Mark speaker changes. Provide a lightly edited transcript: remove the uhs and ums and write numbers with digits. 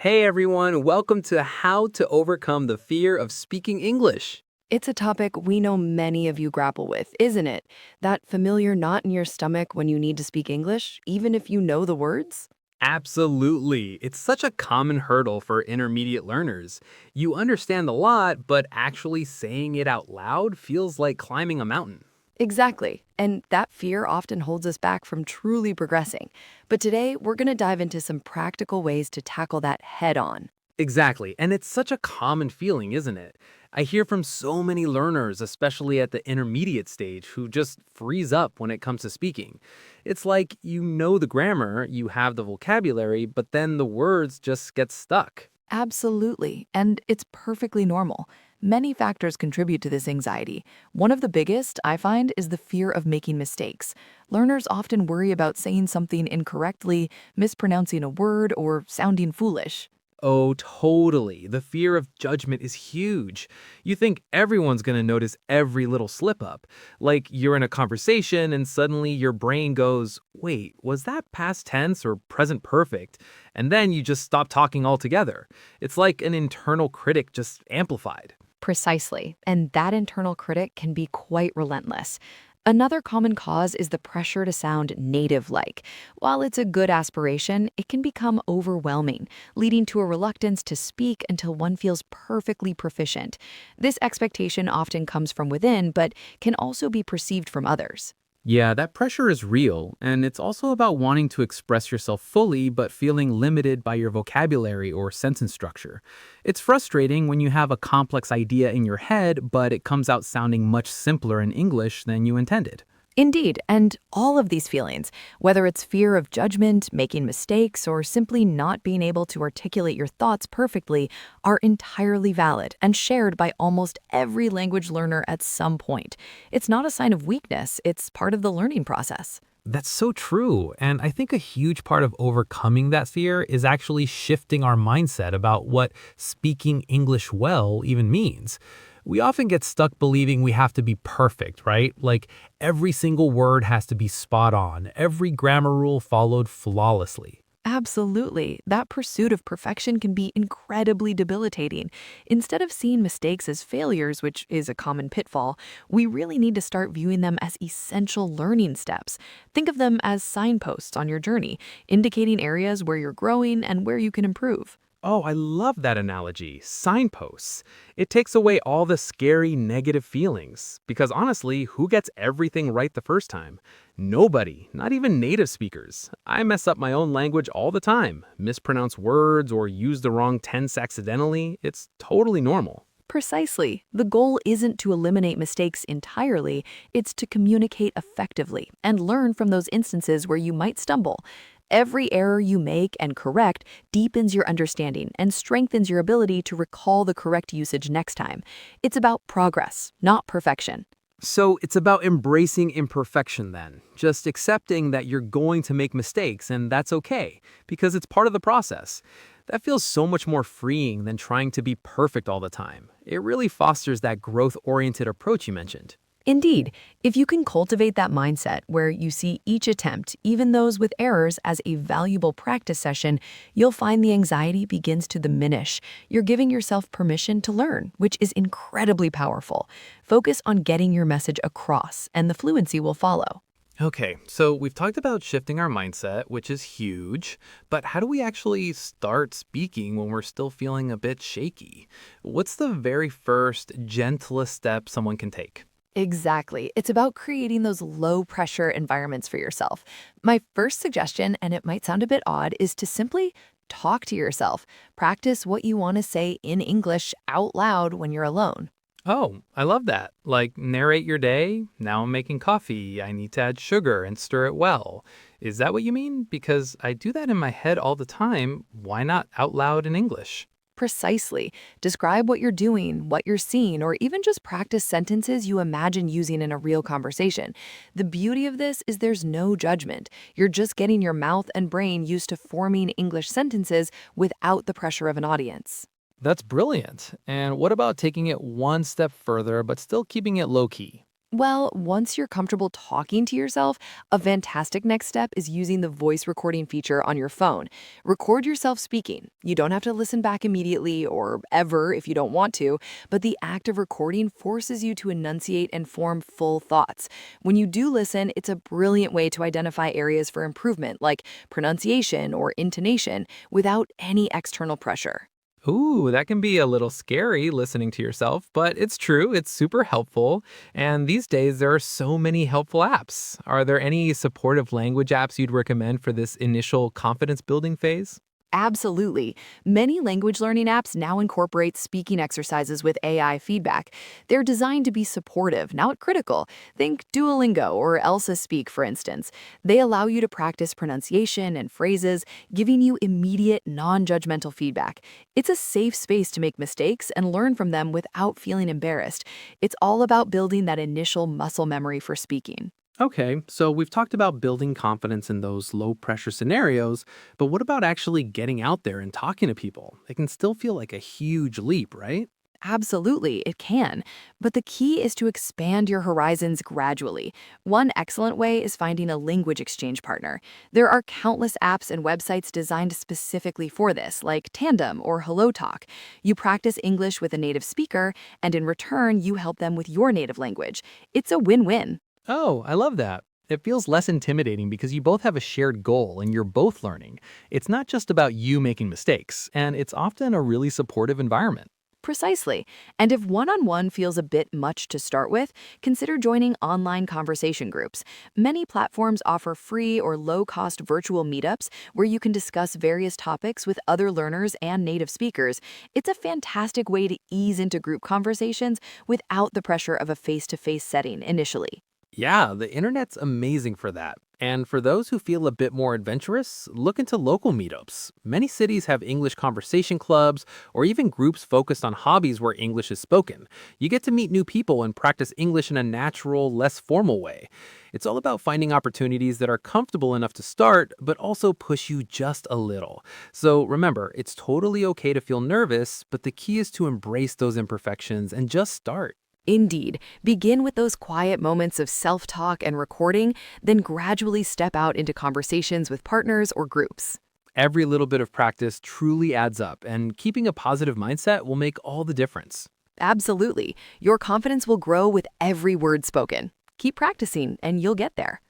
Speaker 1: Hey everyone, welcome to How to Overcome the Fear of Speaking English.
Speaker 2: It's a topic we know many of you grapple with, isn't it? That familiar knot in your stomach when you need to speak English, even if you know the words?
Speaker 1: Absolutely. It's such a common hurdle for intermediate learners. You understand a lot, but actually saying it out loud feels like climbing a mountain.
Speaker 2: Exactly. And that fear often holds us back from truly progressing. But today, we're going to dive into some practical ways to tackle that head on.
Speaker 1: Exactly, and it's such a common feeling, isn't it? I hear from so many learners, especially at the intermediate stage, who just freeze up when it comes to speaking. It's like you know the grammar, you have the vocabulary, but then the words just get stuck.
Speaker 2: Absolutely. And it's perfectly normal. Many factors contribute to this anxiety. One of the biggest, I find, is the fear of making mistakes. Learners often worry about saying something incorrectly, mispronouncing a word, or sounding foolish.
Speaker 1: Oh, totally. The fear of judgment is huge. You think everyone's going to notice every little slip up. Like you're in a conversation and suddenly your brain goes, wait, was that past tense or present perfect? And then you just stop talking altogether. It's like an internal critic just amplified.
Speaker 2: Precisely, and that internal critic can be quite relentless. Another common cause is the pressure to sound native like. While it's a good aspiration, it can become overwhelming, leading to a reluctance to speak until one feels perfectly proficient. This expectation often comes from within, but can also be perceived from others.
Speaker 1: Yeah, that pressure is real, and it's also about wanting to express yourself fully but feeling limited by your vocabulary or sentence structure. It's frustrating when you have a complex idea in your head, but it comes out sounding much simpler in English than you intended.
Speaker 2: Indeed, and all of these feelings, whether it's fear of judgment, making mistakes, or simply not being able to articulate your thoughts perfectly, are entirely valid and shared by almost every language learner at some point. It's not a sign of weakness, it's part of the learning process.
Speaker 1: That's so true. And I think a huge part of overcoming that fear is actually shifting our mindset about what speaking English well even means. We often get stuck believing we have to be perfect, right? Like every single word has to be spot on, every grammar rule followed flawlessly.
Speaker 2: Absolutely. That pursuit of perfection can be incredibly debilitating. Instead of seeing mistakes as failures, which is a common pitfall, we really need to start viewing them as essential learning steps. Think of them as signposts on your journey, indicating areas where you're growing and where you can improve.
Speaker 1: Oh, I love that analogy. Signposts. It takes away all the scary negative feelings. Because honestly, who gets everything right the first time? Nobody, not even native speakers. I mess up my own language all the time, mispronounce words or use the wrong tense accidentally. It's totally normal.
Speaker 2: Precisely. The goal isn't to eliminate mistakes entirely, it's to communicate effectively and learn from those instances where you might stumble. Every error you make and correct deepens your understanding and strengthens your ability to recall the correct usage next time. It's about progress, not perfection.
Speaker 1: So it's about embracing imperfection then, just accepting that you're going to make mistakes and that's okay, because it's part of the process. That feels so much more freeing than trying to be perfect all the time. It really fosters that growth-oriented approach you mentioned.
Speaker 2: Indeed, if you can cultivate that mindset where you see each attempt, even those with errors, as a valuable practice session, you'll find the anxiety begins to diminish. You're giving yourself permission to learn, which is incredibly powerful. Focus on getting your message across, and the fluency will follow.
Speaker 1: Okay, so we've talked about shifting our mindset, which is huge, but how do we actually start speaking when we're still feeling a bit shaky? What's the very first, gentlest step someone can take?
Speaker 2: Exactly. It's about creating those low pressure environments for yourself. My first suggestion, and it might sound a bit odd, is to simply talk to yourself. Practice what you want to say in English out loud when you're alone.
Speaker 1: Oh, I love that. Like, narrate your day. Now I'm making coffee. I need to add sugar and stir it well. Is that what you mean? Because I do that in my head all the time. Why not out loud in English?
Speaker 2: Precisely. Describe what you're doing, what you're seeing, or even just practice sentences you imagine using in a real conversation. The beauty of this is there's no judgment. You're just getting your mouth and brain used to forming English sentences without the pressure of an audience.
Speaker 1: That's brilliant. And what about taking it one step further, but still keeping it low key?
Speaker 2: Well, once you're comfortable talking to yourself, a fantastic next step is using the voice recording feature on your phone. Record yourself speaking. You don't have to listen back immediately or ever if you don't want to, but the act of recording forces you to enunciate and form full thoughts. When you do listen, it's a brilliant way to identify areas for improvement, like pronunciation or intonation, without any external pressure.
Speaker 1: Ooh, that can be a little scary listening to yourself, but it's true. It's super helpful. And these days, there are so many helpful apps. Are there any supportive language apps you'd recommend for this initial confidence building phase?
Speaker 2: Absolutely. Many language learning apps now incorporate speaking exercises with AI feedback. They're designed to be supportive, not critical. Think Duolingo or Elsa Speak, for instance. They allow you to practice pronunciation and phrases, giving you immediate, non judgmental feedback. It's a safe space to make mistakes and learn from them without feeling embarrassed. It's all about building that initial muscle memory for speaking.
Speaker 3: Okay, so we've talked about building confidence in those low pressure scenarios, but what about actually getting out there and talking to people? It can still feel like a huge leap, right?
Speaker 2: Absolutely, it can. But the key is to expand your horizons gradually. One excellent way is finding a language exchange partner. There are countless apps and websites designed specifically for this, like Tandem or HelloTalk. You practice English with a native speaker, and in return, you help them with your native language. It's a win win.
Speaker 1: Oh, I love that. It feels less intimidating because you both have a shared goal and you're both learning. It's not just about you making mistakes, and it's often a really supportive environment.
Speaker 2: Precisely. And if one on one feels a bit much to start with, consider joining online conversation groups. Many platforms offer free or low cost virtual meetups where you can discuss various topics with other learners and native speakers. It's a fantastic way to ease into group conversations without the pressure of a face to face setting initially.
Speaker 3: Yeah, the internet's amazing for that. And for those who feel a bit more adventurous, look into local meetups. Many cities have English conversation clubs or even groups focused on hobbies where English is spoken. You get to meet new people and practice English in a natural, less formal way. It's all about finding opportunities that are comfortable enough to start, but also push you just a little. So remember, it's totally okay to feel nervous, but the key is to embrace those imperfections and just start.
Speaker 2: Indeed, begin with those quiet moments of self talk and recording, then gradually step out into conversations with partners or groups.
Speaker 3: Every little bit of practice truly adds up, and keeping a positive mindset will make all the difference.
Speaker 2: Absolutely. Your confidence will grow with every word spoken. Keep practicing, and you'll get there.